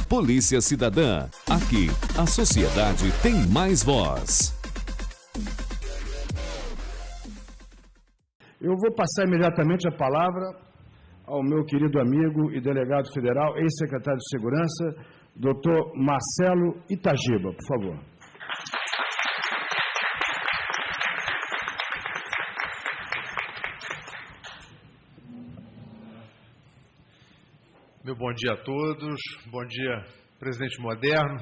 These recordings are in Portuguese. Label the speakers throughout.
Speaker 1: Polícia Cidadã. Aqui, a sociedade tem mais voz.
Speaker 2: Eu vou passar imediatamente a palavra ao meu querido amigo e delegado federal, ex-secretário de Segurança, doutor Marcelo Itagiba, por favor.
Speaker 3: Meu bom dia a todos, bom dia, presidente Moderno.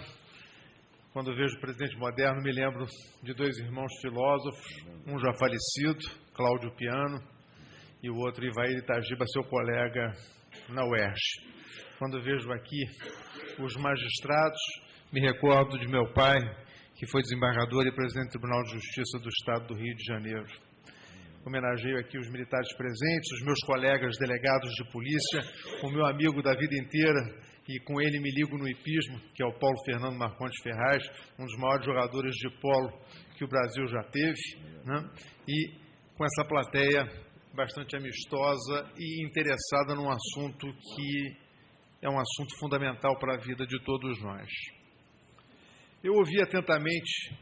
Speaker 3: Quando vejo o presidente Moderno, me lembro de dois irmãos filósofos, um já falecido, Cláudio Piano, e o outro, Ivair Itagiba, seu colega na UERJ. Quando vejo aqui os magistrados, me recordo de meu pai, que foi desembargador e presidente do Tribunal de Justiça do Estado do Rio de Janeiro. Homenageio aqui os militares presentes, os meus colegas delegados de polícia, o meu amigo da vida inteira, e com ele me ligo no hipismo, que é o Paulo Fernando Marcondes Ferraz, um dos maiores jogadores de polo que o Brasil já teve, né? E com essa plateia bastante amistosa e interessada num assunto que é um assunto fundamental para a vida de todos nós. Eu ouvi atentamente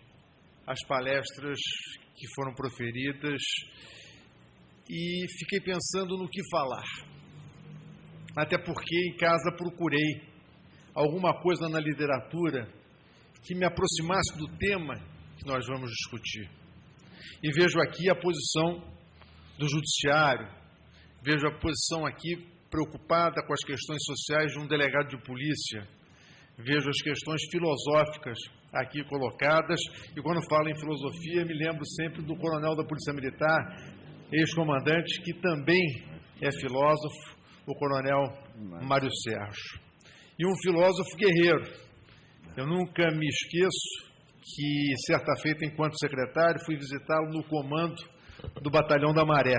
Speaker 3: as palestras que foram proferidas e fiquei pensando no que falar. Até porque em casa procurei alguma coisa na literatura que me aproximasse do tema que nós vamos discutir. E vejo aqui a posição do judiciário, vejo a posição aqui preocupada com as questões sociais de um delegado de polícia, vejo as questões filosóficas aqui colocadas, e quando falo em filosofia, me lembro sempre do coronel da Polícia Militar, ex-comandante, que também é filósofo, o coronel Mário Sérgio. E um filósofo guerreiro. Eu nunca me esqueço que, certa feita, enquanto secretário, fui visitá-lo no comando do Batalhão da Maré.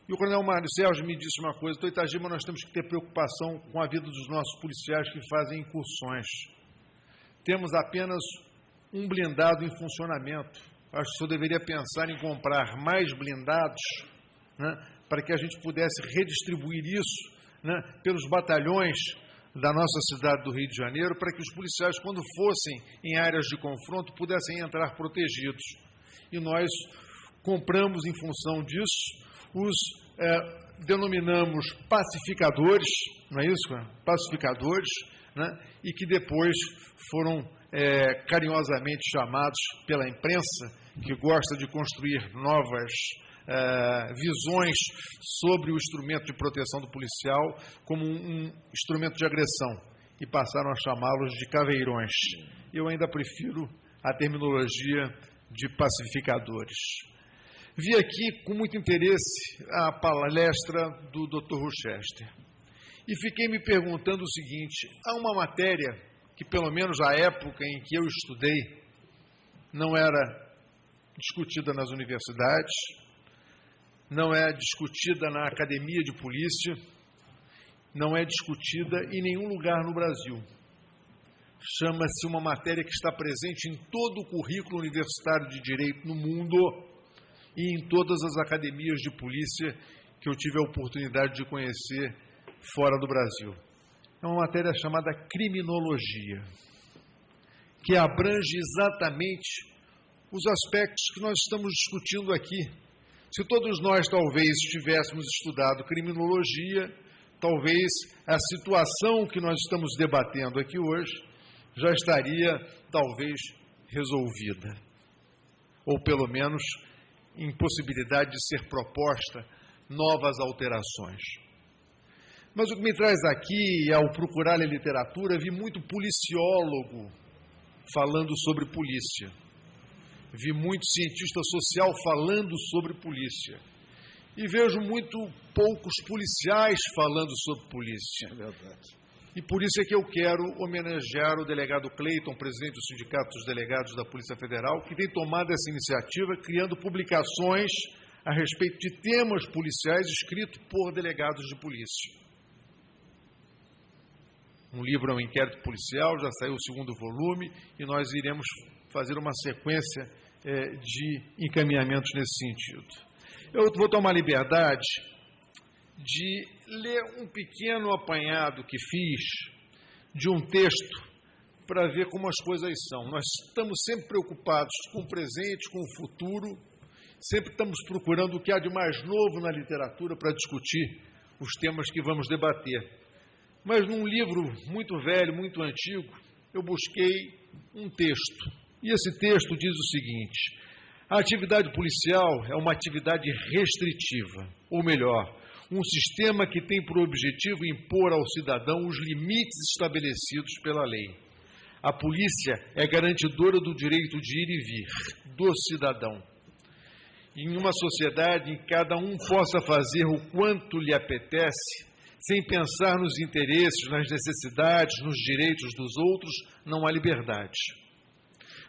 Speaker 3: E o coronel Mário Sérgio me disse uma coisa: Itagiba, nós temos que ter preocupação com a vida dos nossos policiais que fazem incursões. Temos apenas um blindado em funcionamento. Acho que o senhor deveria pensar em comprar mais blindados, né, para que a gente pudesse redistribuir isso, né, pelos batalhões da nossa cidade do Rio de Janeiro, para que os policiais, quando fossem em áreas de confronto, pudessem entrar protegidos. E nós compramos, em função disso, os denominamos pacificadores, não é isso? Pacificadores, né? E que depois foram carinhosamente chamados pela imprensa, que gosta de construir novas visões sobre o instrumento de proteção do policial como um instrumento de agressão, e passaram a chamá-los de caveirões. Eu ainda prefiro a terminologia de pacificadores. Vi aqui com muito interesse a palestra do Dr. Rochester e fiquei me perguntando o seguinte: há uma matéria que, pelo menos à época em que eu estudei, não era discutida nas universidades, não é discutida na academia de polícia, não é discutida em nenhum lugar no Brasil. Chama-se uma matéria que está presente em todo o currículo universitário de direito no mundo e em todas as academias de polícia que eu tive a oportunidade de conhecer fora do Brasil. É uma matéria chamada criminologia, que abrange exatamente os aspectos que nós estamos discutindo aqui. Se todos nós, talvez, tivéssemos estudado criminologia, talvez a situação que nós estamos debatendo aqui hoje já estaria, talvez, resolvida. Ou, pelo menos, em possibilidade de ser proposta novas alterações. Mas o que me traz aqui, ao procurar a literatura, vi muito policiólogo falando sobre polícia. Vi muito cientista social falando sobre polícia. E vejo muito poucos policiais falando sobre polícia. É verdade. E por isso é que eu quero homenagear o delegado Cleiton, presidente do Sindicato dos Delegados da Polícia Federal, que tem tomado essa iniciativa, criando publicações a respeito de temas policiais escritos por delegados de polícia. Um livro é um inquérito policial, já saiu o segundo volume, e nós iremos fazer uma sequência de encaminhamentos nesse sentido. Eu vou tomar liberdade de ler um pequeno apanhado que fiz de um texto para ver como as coisas são. Nós estamos sempre preocupados com o presente, com o futuro, sempre estamos procurando o que há de mais novo na literatura para discutir os temas que vamos debater. Mas num livro muito velho, muito antigo, eu busquei um texto. E esse texto diz o seguinte: a atividade policial é uma atividade restritiva, ou melhor, um sistema que tem por objetivo impor ao cidadão os limites estabelecidos pela lei. A polícia é garantidora do direito de ir e vir do cidadão. Em uma sociedade em que cada um possa fazer o quanto lhe apetece, sem pensar nos interesses, nas necessidades, nos direitos dos outros, não há liberdade.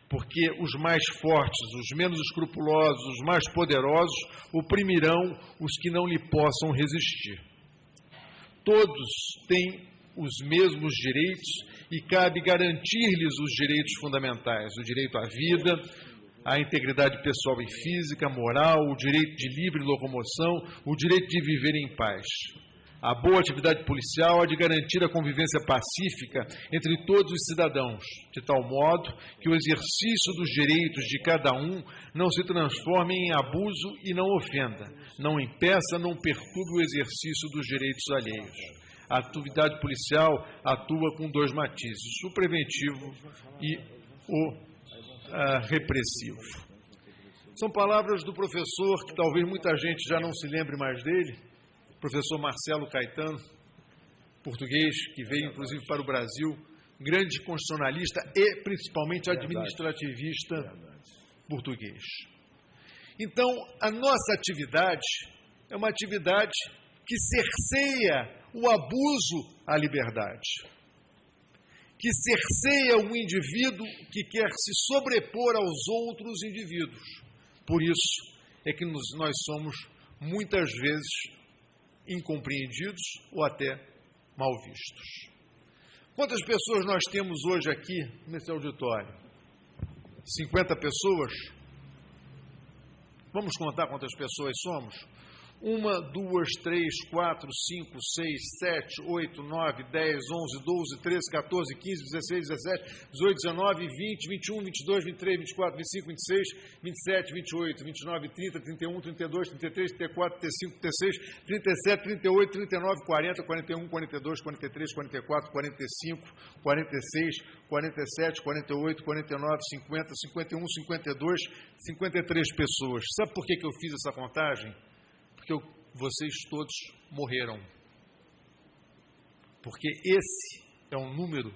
Speaker 3: Porque os mais fortes, os menos escrupulosos, os mais poderosos, oprimirão os que não lhe possam resistir. Todos têm os mesmos direitos e cabe garantir-lhes os direitos fundamentais, o direito à vida, à integridade pessoal e física, moral, o direito de livre locomoção, o direito de viver em paz. A boa atividade policial há de garantir a convivência pacífica entre todos os cidadãos, de tal modo que o exercício dos direitos de cada um não se transforme em abuso e não ofenda, não impeça, não perturbe o exercício dos direitos alheios. A atividade policial atua com dois matizes, o preventivo e o repressivo. São palavras do professor, que talvez muita gente já não se lembre mais dele, professor Marcelo Caetano, português, que veio inclusive para o Brasil, grande constitucionalista e principalmente administrativista português. Então, a nossa atividade é uma atividade que cerceia o abuso à liberdade, que cerceia o indivíduo que quer se sobrepor aos outros indivíduos. Por isso é que nós somos muitas vezes incompreendidos ou até mal vistos. Quantas pessoas nós temos hoje aqui nesse auditório? 50 pessoas? Vamos contar quantas pessoas somos? 1, 2, 3, 4, 5, 6, 7, 8, 9, 10, 11, 12, 13, 14, 15, 16, 17, 18, 19, 20, 21, 22, 23, 24, 25, 26, 27, 28, 29, 30, 31, 32, 33, 34, 35, 36, 37, 38, 39, 40, 41, 42, 43, 44, 45, 46, 47, 48, 49, 50, 51, 52, 53 pessoas. Sabe por que eu fiz essa contagem? Porque vocês todos morreram. Porque esse é o número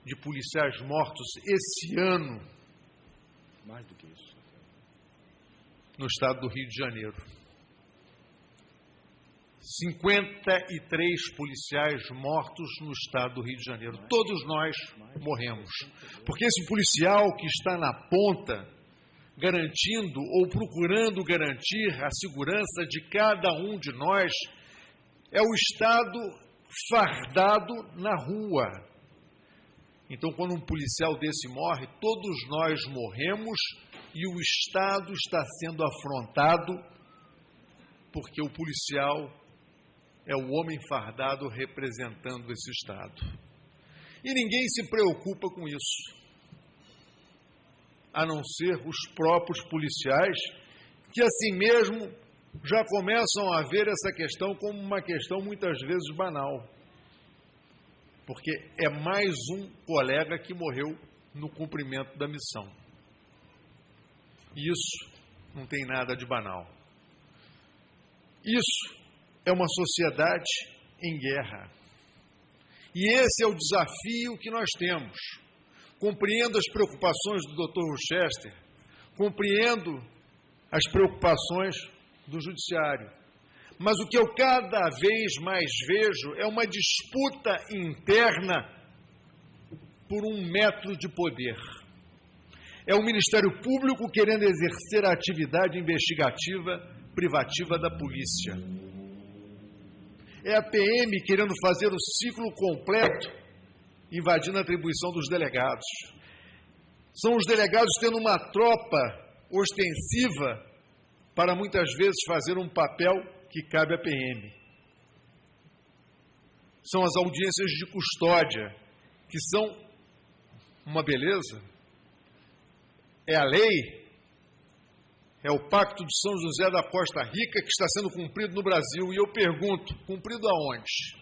Speaker 3: de policiais mortos esse ano. Mais do que isso. No estado do Rio de Janeiro. 53 policiais mortos no estado do Rio de Janeiro. Todos nós morremos. Porque esse policial que está na ponta, garantindo ou procurando garantir a segurança de cada um de nós, é o Estado fardado na rua. Então, quando um policial desse morre, todos nós morremos e o Estado está sendo afrontado porque o policial é o homem fardado representando esse Estado. E ninguém se preocupa com isso, a não ser os próprios policiais, que assim mesmo já começam a ver essa questão como uma questão muitas vezes banal, porque é mais um colega que morreu no cumprimento da missão. E isso não tem nada de banal. Isso é uma sociedade em guerra. E esse é o desafio que nós temos. Compreendo as preocupações do Dr. Rochester, compreendo as preocupações do Judiciário, mas o que eu cada vez mais vejo é uma disputa interna por um metro de poder. É o Ministério Público querendo exercer a atividade investigativa privativa da polícia. É a PM querendo fazer o ciclo completo, invadindo a atribuição dos delegados. São os delegados tendo uma tropa ostensiva para muitas vezes fazer um papel que cabe à PM. São as audiências de custódia que são uma beleza. É a lei, é o Pacto de São José da Costa Rica que está sendo cumprido no Brasil. E eu pergunto, cumprido aonde?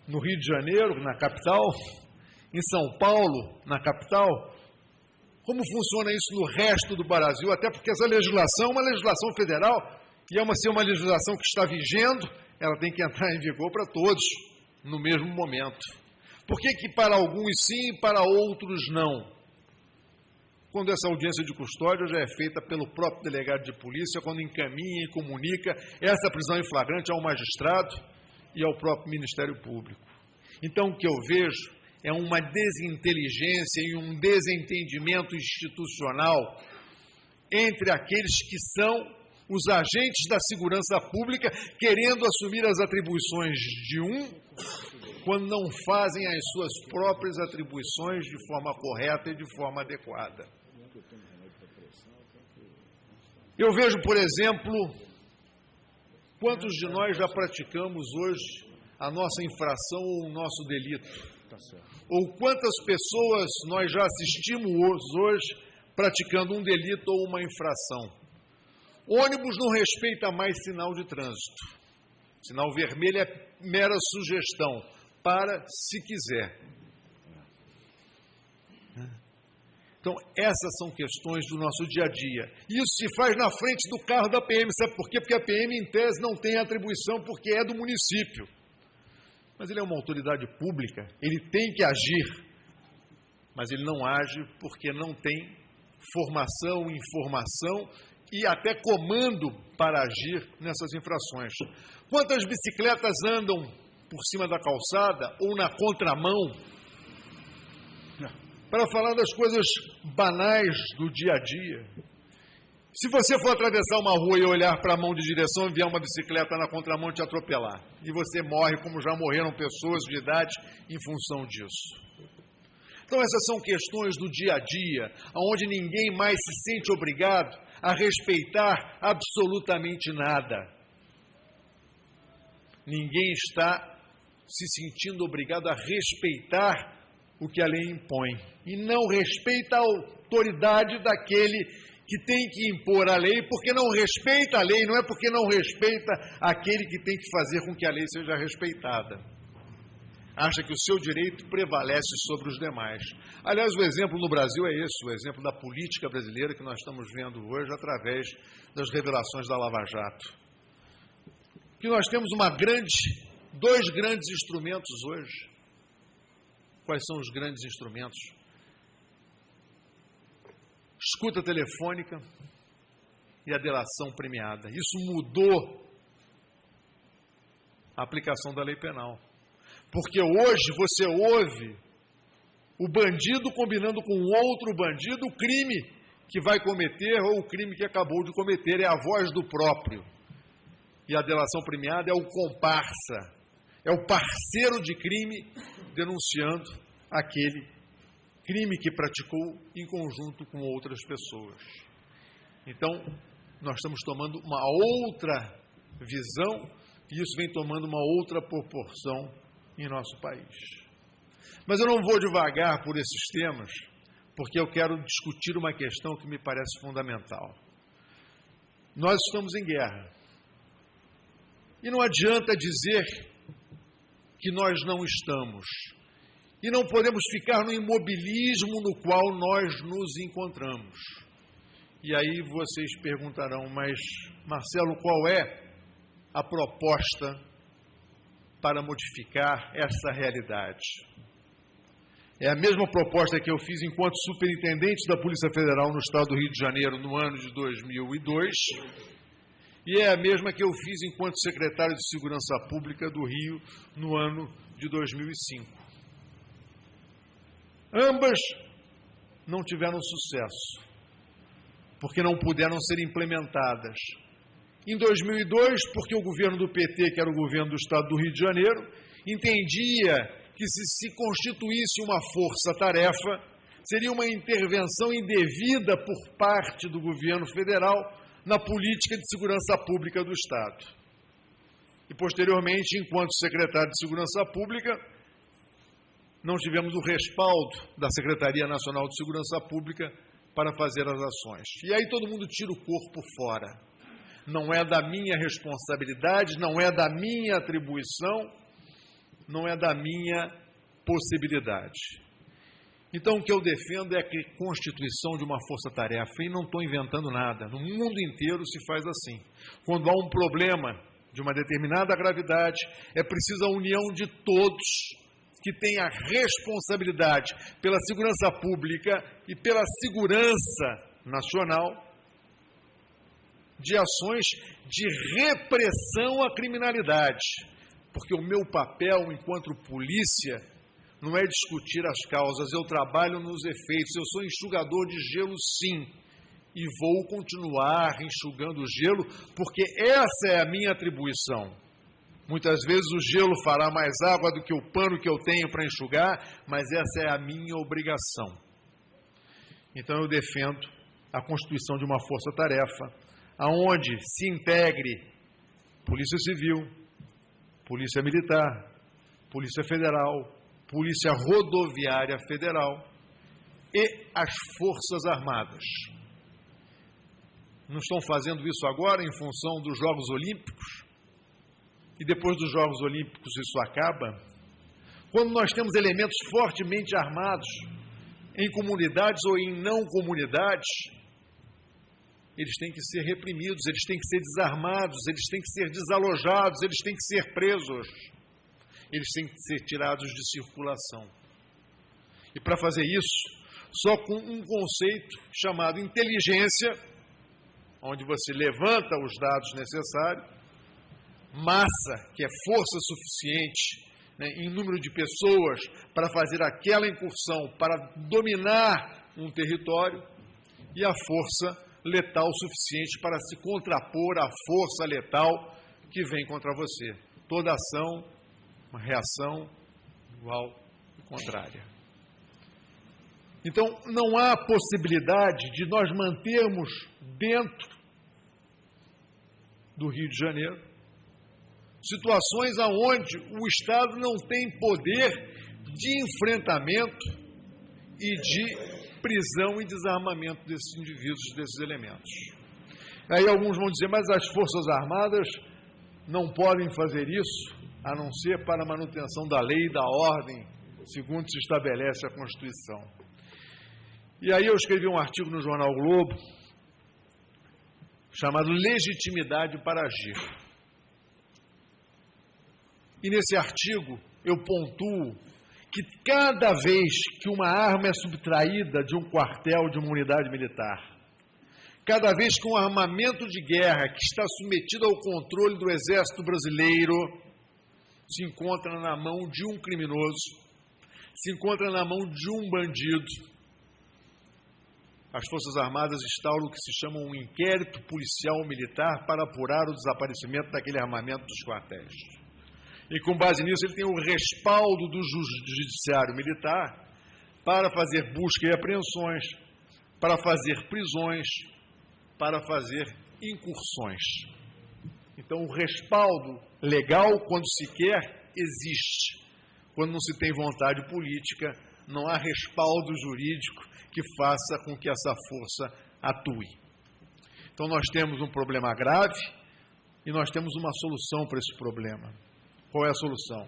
Speaker 3: No Rio de Janeiro, na capital? Em São Paulo, na capital? Como funciona isso no resto do Brasil? Até porque essa legislação é uma legislação federal e é uma legislação que está vigendo, ela tem que entrar em vigor para todos no mesmo momento. Por que para alguns sim e para outros não? Quando essa audiência de custódia já é feita pelo próprio delegado de polícia, quando encaminha e comunica essa prisão em flagrante ao magistrado e ao próprio Ministério Público. Então, o que eu vejo é uma desinteligência e um desentendimento institucional entre aqueles que são os agentes da segurança pública querendo assumir as atribuições de quando não fazem as suas próprias atribuições de forma correta e de forma adequada. Eu vejo, por exemplo, quantos de nós já praticamos hoje a nossa infração ou o nosso delito? Ou quantas pessoas nós já assistimos hoje praticando um delito ou uma infração? Ônibus não respeita mais sinal de trânsito. Sinal vermelho é mera sugestão. Para, se quiser. Então, essas são questões do nosso dia a dia. Isso se faz na frente do carro da PM. Sabe por quê? Porque a PM, em tese, não tem atribuição, porque é do município. Mas ele é uma autoridade pública, ele tem que agir. Mas ele não age porque não tem formação, informação e até comando para agir nessas infrações. Quantas bicicletas andam por cima da calçada ou na contramão? Para falar das coisas banais do dia a dia. Se você for atravessar uma rua e olhar para a mão de direção e vier uma bicicleta na contramão te atropelar, e você morre como já morreram pessoas de idade em função disso. Então essas são questões do dia a dia, onde ninguém mais se sente obrigado a respeitar absolutamente nada. Ninguém está se sentindo obrigado a respeitar o que a lei impõe. E não respeita a autoridade daquele que tem que impor a lei, porque não respeita a lei, não é porque não respeita aquele que tem que fazer com que a lei seja respeitada. Acha que o seu direito prevalece sobre os demais. Aliás, o exemplo no Brasil é esse, o exemplo da política brasileira que nós estamos vendo hoje através das revelações da Lava Jato. Que nós temos dois grandes instrumentos hoje. Quais são os grandes instrumentos? Escuta telefônica e a delação premiada. Isso mudou a aplicação da lei penal. Porque hoje você ouve o bandido combinando com outro bandido o crime que vai cometer ou o crime que acabou de cometer. É a voz do próprio. E a delação premiada é o comparsa, é o parceiro de crime denunciando aquele crime que praticou em conjunto com outras pessoas. Então, nós estamos tomando uma outra visão e isso vem tomando uma outra proporção em nosso país. Mas eu não vou devagar por esses temas, porque eu quero discutir uma questão que me parece fundamental. Nós estamos em guerra. E não adianta dizer que nós não estamos. E não podemos ficar no imobilismo no qual nós nos encontramos. E aí vocês perguntarão, mas Marcelo, qual é a proposta para modificar essa realidade? É a mesma proposta que eu fiz enquanto superintendente da Polícia Federal no estado do Rio de Janeiro no ano de 2002 e é a mesma que eu fiz enquanto secretário de Segurança Pública do Rio no ano de 2005. Ambas não tiveram sucesso, porque não puderam ser implementadas. Em 2002, porque o governo do PT, que era o governo do estado do Rio de Janeiro, entendia que se constituísse uma força-tarefa, seria uma intervenção indevida por parte do governo federal na política de segurança pública do estado. E, posteriormente, enquanto secretário de Segurança Pública, não tivemos o respaldo da Secretaria Nacional de Segurança Pública para fazer as ações. E aí todo mundo tira o corpo fora. Não é da minha responsabilidade, não é da minha atribuição, não é da minha possibilidade. Então, o que eu defendo é a constituição de uma força-tarefa, e não estou inventando nada. No mundo inteiro se faz assim. Quando há um problema de uma determinada gravidade, é preciso a união de todos que têm a responsabilidade pela segurança pública e pela segurança nacional de ações de repressão à criminalidade. Porque o meu papel enquanto polícia não é discutir as causas, eu trabalho nos efeitos, eu sou enxugador de gelo, sim, e vou continuar enxugando o gelo, porque essa é a minha atribuição. Muitas vezes o gelo fará mais água do que o pano que eu tenho para enxugar, mas essa é a minha obrigação. Então eu defendo a constituição de uma força-tarefa, aonde se integre Polícia Civil, Polícia Militar, Polícia Federal, Polícia Rodoviária Federal e as Forças Armadas. Não estão fazendo isso agora em função dos Jogos Olímpicos? E depois dos Jogos Olímpicos isso acaba? Quando nós temos elementos fortemente armados em comunidades ou em não comunidades, eles têm que ser reprimidos, eles têm que ser desarmados, eles têm que ser desalojados, eles têm que ser presos. Eles têm que ser tirados de circulação. E para fazer isso, só com um conceito chamado inteligência, onde você levanta os dados necessários, massa, que é força suficiente, né, em número de pessoas para fazer aquela incursão, para dominar um território, e a força letal suficiente para se contrapor à força letal que vem contra você. Toda ação, uma reação igual e contrária. Então, não há possibilidade de nós mantermos dentro do Rio de Janeiro situações onde o Estado não tem poder de enfrentamento e de prisão e desarmamento desses indivíduos, desses elementos. Aí alguns vão dizer, mas as Forças Armadas não podem fazer isso, a não ser para a manutenção da lei e da ordem, segundo se estabelece a Constituição. E aí eu escrevi um artigo no Jornal Globo, chamado Legitimidade para Agir. E nesse artigo eu pontuo que cada vez que uma arma é subtraída de um quartel, de uma unidade militar, cada vez que um armamento de guerra que está submetido ao controle do Exército Brasileiro se encontra na mão de um criminoso, se encontra na mão de um bandido, as Forças Armadas instauram o que se chama um inquérito policial militar para apurar o desaparecimento daquele armamento dos quartéis. E com base nisso ele tem o respaldo do Judiciário Militar para fazer busca e apreensões, para fazer prisões, para fazer incursões. Então o respaldo legal, quando se quer, existe. Quando não se tem vontade política, não há respaldo jurídico que faça com que essa força atue. Então nós temos um problema grave e nós temos uma solução para esse problema. Qual é a solução?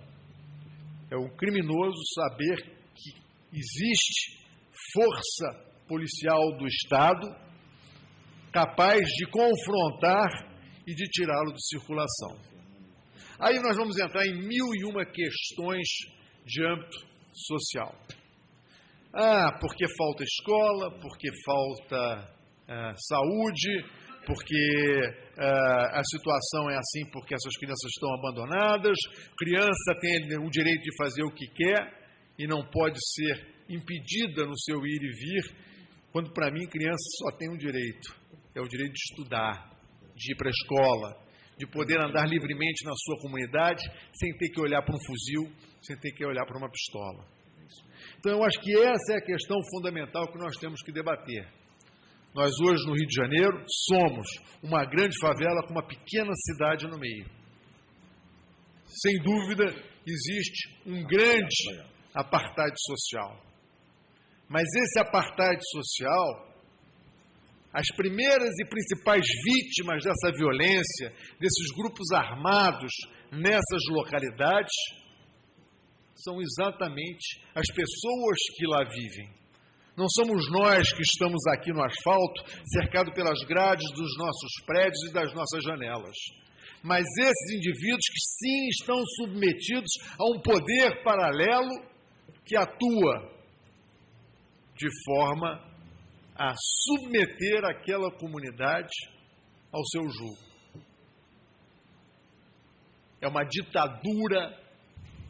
Speaker 3: É o criminoso saber que existe força policial do Estado capaz de confrontar e de tirá-lo de circulação. Aí nós vamos entrar em 1001 questões de âmbito social. Porque falta escola, porque falta saúde, porque a situação é assim porque essas crianças estão abandonadas, criança tem o direito de fazer o que quer e não pode ser impedida no seu ir e vir, quando para mim criança só tem um direito, é o direito de estudar, de ir para a escola, de poder andar livremente na sua comunidade sem ter que olhar para um fuzil, sem ter que olhar para uma pistola. Então eu acho que essa é a questão fundamental que nós temos que debater. Nós hoje no Rio de Janeiro somos uma grande favela com uma pequena cidade no meio. Sem dúvida, existe um grande apartheid social. Mas esse apartheid social, as primeiras e principais vítimas dessa violência, desses grupos armados nessas localidades, são exatamente as pessoas que lá vivem. Não somos nós que estamos aqui no asfalto, cercado pelas grades dos nossos prédios e das nossas janelas. Mas esses indivíduos que sim estão submetidos a um poder paralelo que atua de forma a submeter aquela comunidade ao seu jugo. É uma ditadura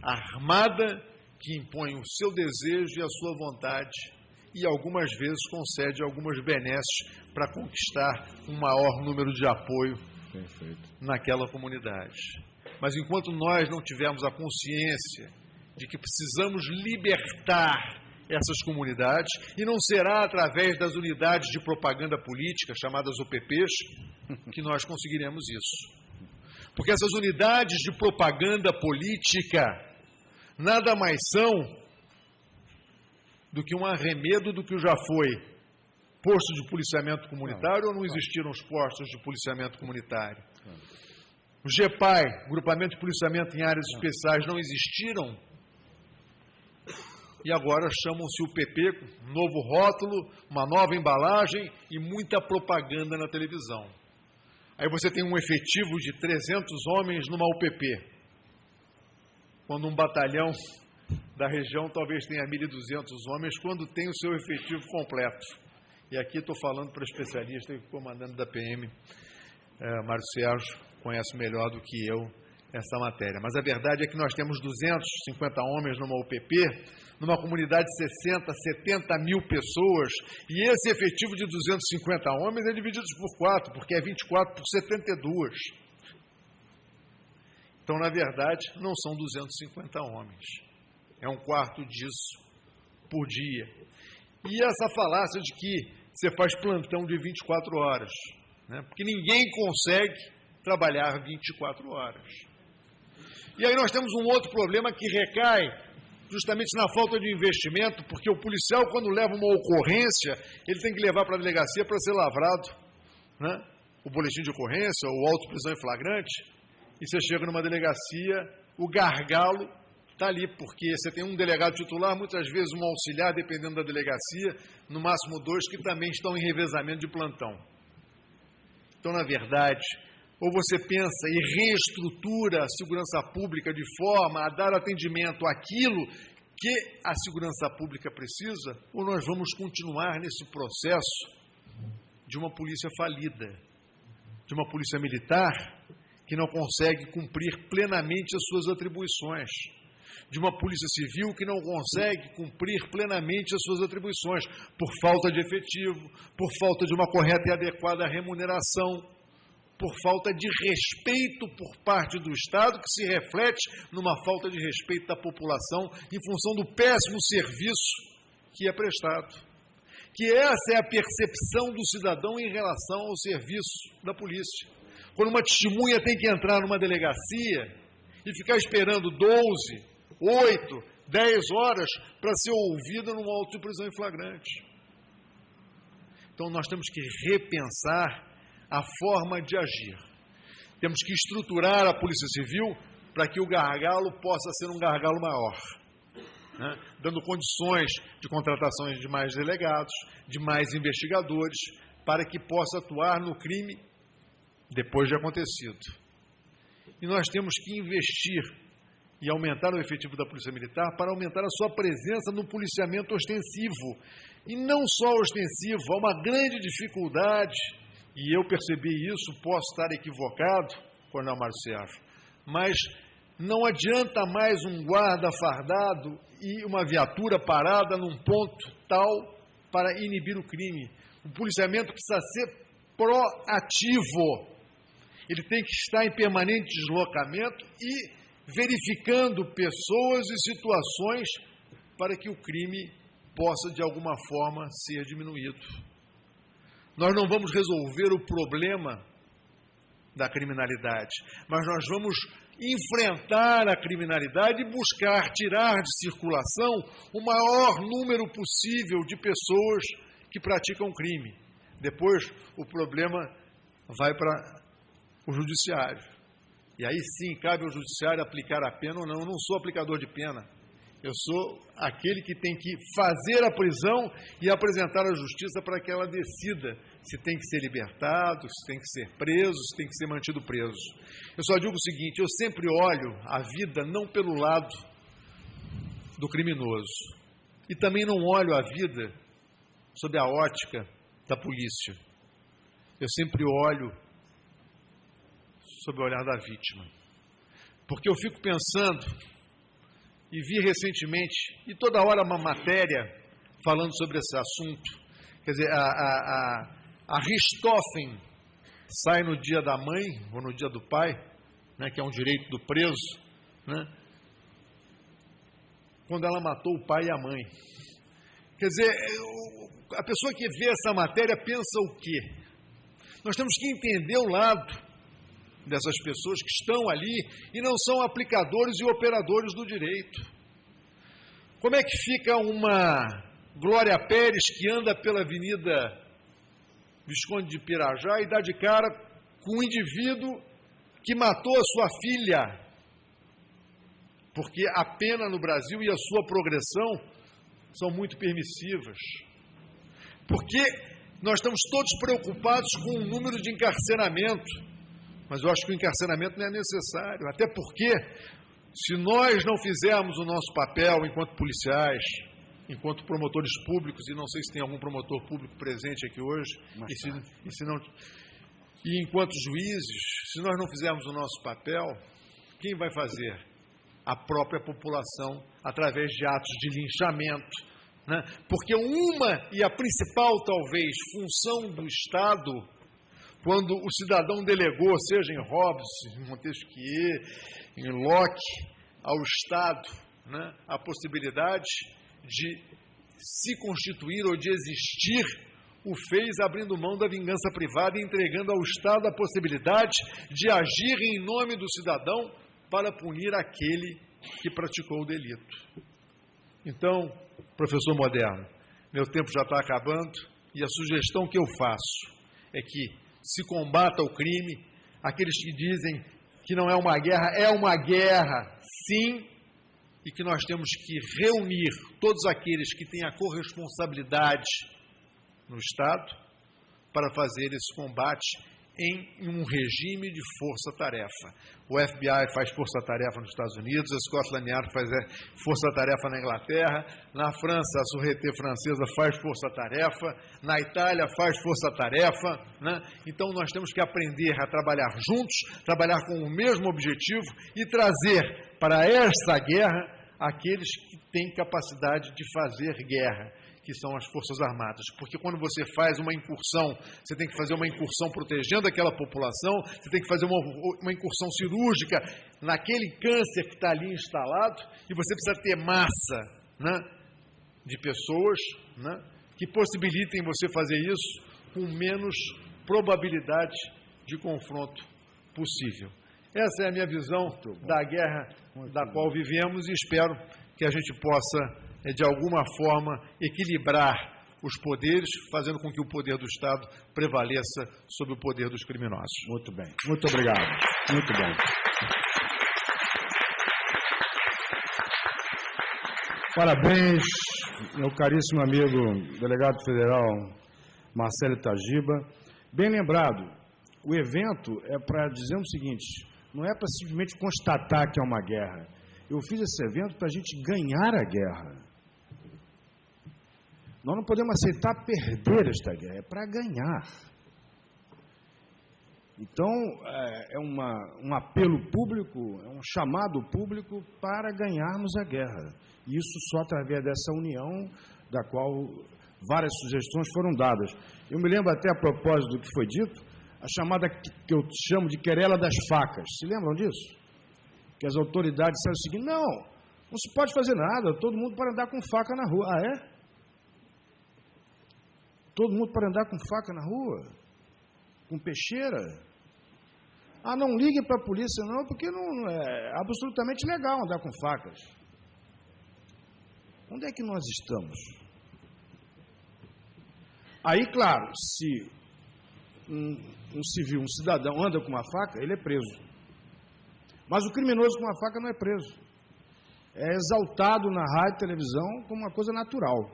Speaker 3: armada que impõe o seu desejo e a sua vontade e algumas vezes concede algumas benesses para conquistar um maior número de apoio naquela comunidade. Mas enquanto nós não tivermos a consciência de que precisamos libertar essas comunidades, e não será através das unidades de propaganda política, chamadas UPPs, que nós conseguiremos isso. Porque essas unidades de propaganda política nada mais são do que um arremedo do que já foi posto de policiamento comunitário, ou não existiram os postos de policiamento comunitário? O GEPAI, Grupamento de Policiamento em Áreas Especiais, não existiram? E agora chamam-se UPP, um novo rótulo, uma nova embalagem e muita propaganda na televisão. Aí você tem um efetivo de 300 homens numa UPP, quando um batalhão da região talvez tenha 1.200 homens, quando tem o seu efetivo completo. E aqui estou falando para especialista, o comandante da PM, Mário Sérgio, conhece melhor do que eu essa matéria. Mas a verdade é que nós temos 250 homens numa UPP, numa comunidade de 60, 70 mil pessoas, e esse efetivo de 250 homens é dividido por 4, porque é 24 por 72. Então, na verdade, não são 250 homens. É um quarto disso por dia. E essa falácia de que você faz plantão de 24 horas, né? Porque ninguém consegue trabalhar 24 horas. E aí nós temos um outro problema que recai justamente na falta de investimento, porque o policial, quando leva uma ocorrência, ele tem que levar para a delegacia para ser lavrado, né? O boletim de ocorrência, ou auto de prisão em flagrante, e você chega numa delegacia, o gargalo está ali, porque você tem um delegado titular, muitas vezes um auxiliar, dependendo da delegacia, no máximo 2, que também estão em revezamento de plantão. Então, na verdade, ou você pensa e reestrutura a segurança pública de forma a dar atendimento àquilo que a segurança pública precisa, ou nós vamos continuar nesse processo de uma polícia falida, de uma polícia militar que não consegue cumprir plenamente as suas atribuições, de uma polícia civil que não consegue cumprir plenamente as suas atribuições, por falta de efetivo, por falta de uma correta e adequada remuneração, por falta de respeito por parte do Estado, que se reflete numa falta de respeito da população em função do péssimo serviço que é prestado. Que essa é a percepção do cidadão em relação ao serviço da polícia. Quando uma testemunha tem que entrar numa delegacia e ficar esperando 12, 8, 10 horas para ser ouvida num auto de prisão em flagrante. Então nós temos que repensar a forma de agir. Temos que estruturar a Polícia Civil para que o gargalo possa ser um gargalo maior, né? Dando condições de contratações de mais delegados, de mais investigadores, para que possa atuar no crime depois de acontecido. E nós temos que investir e aumentar o efetivo da Polícia Militar para aumentar a sua presença no policiamento ostensivo. E não só ostensivo, há uma grande dificuldade, e eu percebi isso, posso estar equivocado, Coronel Mário Sérgio, mas não adianta mais um guarda fardado e uma viatura parada num ponto tal para inibir o crime. O policiamento precisa ser proativo. Ele tem que estar em permanente deslocamento e verificando pessoas e situações para que o crime possa, de alguma forma, ser diminuído. Nós não vamos resolver o problema da criminalidade, mas nós vamos enfrentar a criminalidade e buscar tirar de circulação o maior número possível de pessoas que praticam crime. Depois, o problema vai para o judiciário. E aí sim, cabe ao judiciário aplicar a pena ou não. Eu não sou aplicador de pena. Eu sou aquele que tem que fazer a prisão e apresentar à justiça para que ela decida se tem que ser libertado, se tem que ser preso, se tem que ser mantido preso. Eu só digo o seguinte, eu sempre olho a vida não pelo lado do criminoso. E também não olho a vida sob a ótica da polícia. Eu sempre olho sob o olhar da vítima. Porque eu fico pensando, e vi recentemente, e toda hora uma matéria falando sobre esse assunto, quer dizer, a Richthofen sai no dia da mãe, ou no dia do pai, né, que é um direito do preso, né, quando ela matou o pai e a mãe. Quer dizer, a pessoa que vê essa matéria pensa o quê? Nós temos que entender o lado dessas pessoas que estão ali e não são aplicadores e operadores do direito. Como é que fica uma Glória Pérez que anda pela Avenida Visconde de Pirajá e dá de cara com um indivíduo que matou a sua filha? Porque a pena no Brasil e a sua progressão são muito permissivas. Porque nós estamos todos preocupados com o número de encarceramento. Mas eu acho que o encarceramento não é necessário, até porque, se nós não fizermos o nosso papel enquanto policiais, enquanto promotores públicos, e não sei se tem algum promotor público presente aqui hoje, e enquanto juízes, se nós não fizermos o nosso papel, quem vai fazer? A própria população, através de atos de linchamento, né? Porque uma, e a principal, talvez, função do Estado, quando o cidadão delegou, seja em Hobbes, em Montesquieu, em Locke, ao Estado, né, a possibilidade de se constituir ou de existir, o fez abrindo mão da vingança privada e entregando ao Estado a possibilidade de agir em nome do cidadão para punir aquele que praticou o delito. Então, professor Moderno, meu tempo já está acabando e a sugestão que eu faço é que se combata o crime, aqueles que dizem que não é uma guerra, sim, e que nós temos que reunir todos aqueles que têm a corresponsabilidade no Estado para fazer esse combate em um regime de força-tarefa. O FBI faz força-tarefa nos Estados Unidos, a Scotland Yard faz força-tarefa na Inglaterra, na França, a Sûreté francesa faz força-tarefa, na Itália faz força-tarefa, né? Então nós temos que aprender a trabalhar juntos, trabalhar com o mesmo objetivo e trazer para esta guerra aqueles que têm capacidade de fazer guerra, que são as Forças Armadas. Porque quando você faz uma incursão, você tem que fazer uma incursão protegendo aquela população, você tem que fazer uma incursão cirúrgica naquele câncer que está ali instalado, e você precisa ter massa, né, de pessoas, né, que possibilitem você fazer isso com menos probabilidade de confronto possível. Essa é a minha visão da guerra da qual vivemos e espero que a gente possa, de alguma forma, equilibrar os poderes, fazendo com que o poder do Estado prevaleça sobre o poder dos criminosos.
Speaker 2: Muito bem. Muito obrigado. Muito bem. Parabéns, meu caríssimo amigo delegado federal Marcelo Itagiba. Bem lembrado, o evento é para dizer o seguinte, não é para simplesmente constatar que é uma guerra. Eu fiz esse evento para a gente ganhar a guerra. Nós não podemos aceitar perder esta guerra, é para ganhar. Então, é um apelo público, é um chamado público para ganharmos a guerra. E isso só através dessa união, da qual várias sugestões foram dadas. Eu me lembro até a propósito do que foi dito, a chamada que eu chamo de querela das facas. Se lembram disso? Que as autoridades disseram o seguinte, não se pode fazer nada, todo mundo pode andar com faca na rua. Ah, é? Todo mundo pode andar com faca na rua? Com peixeira? Ah, não ligue para a polícia, não, porque não é absolutamente legal andar com facas. Onde é que nós estamos? Aí, claro, se um civil, um cidadão anda com uma faca, ele é preso. Mas o criminoso com uma faca não é preso. É exaltado na rádio e televisão como uma coisa natural.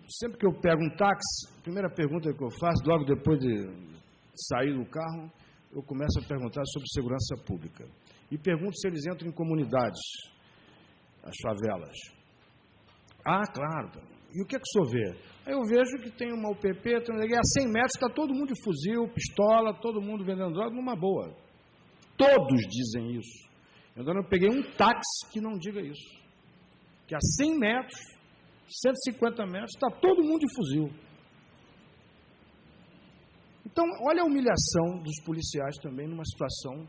Speaker 2: Sempre que eu pego um táxi, a primeira pergunta que eu faço, logo depois de sair do carro, eu começo a perguntar sobre segurança pública. E pergunto se eles entram em comunidades, as favelas. Ah, claro. E o que é que o senhor vê? Aí eu vejo que tem uma UPP, a 100 metros está todo mundo de fuzil, pistola, todo mundo vendendo droga, numa boa. Todos dizem isso. Então eu peguei um táxi que não diga isso. Que a 100 metros, 150 metros, está todo mundo de fuzil. Então, olha a humilhação dos policiais também numa situação,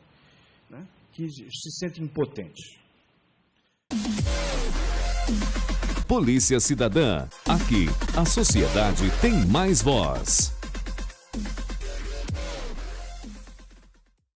Speaker 2: né, que se sentem impotentes.
Speaker 1: Polícia Cidadã. Aqui, a sociedade tem mais voz.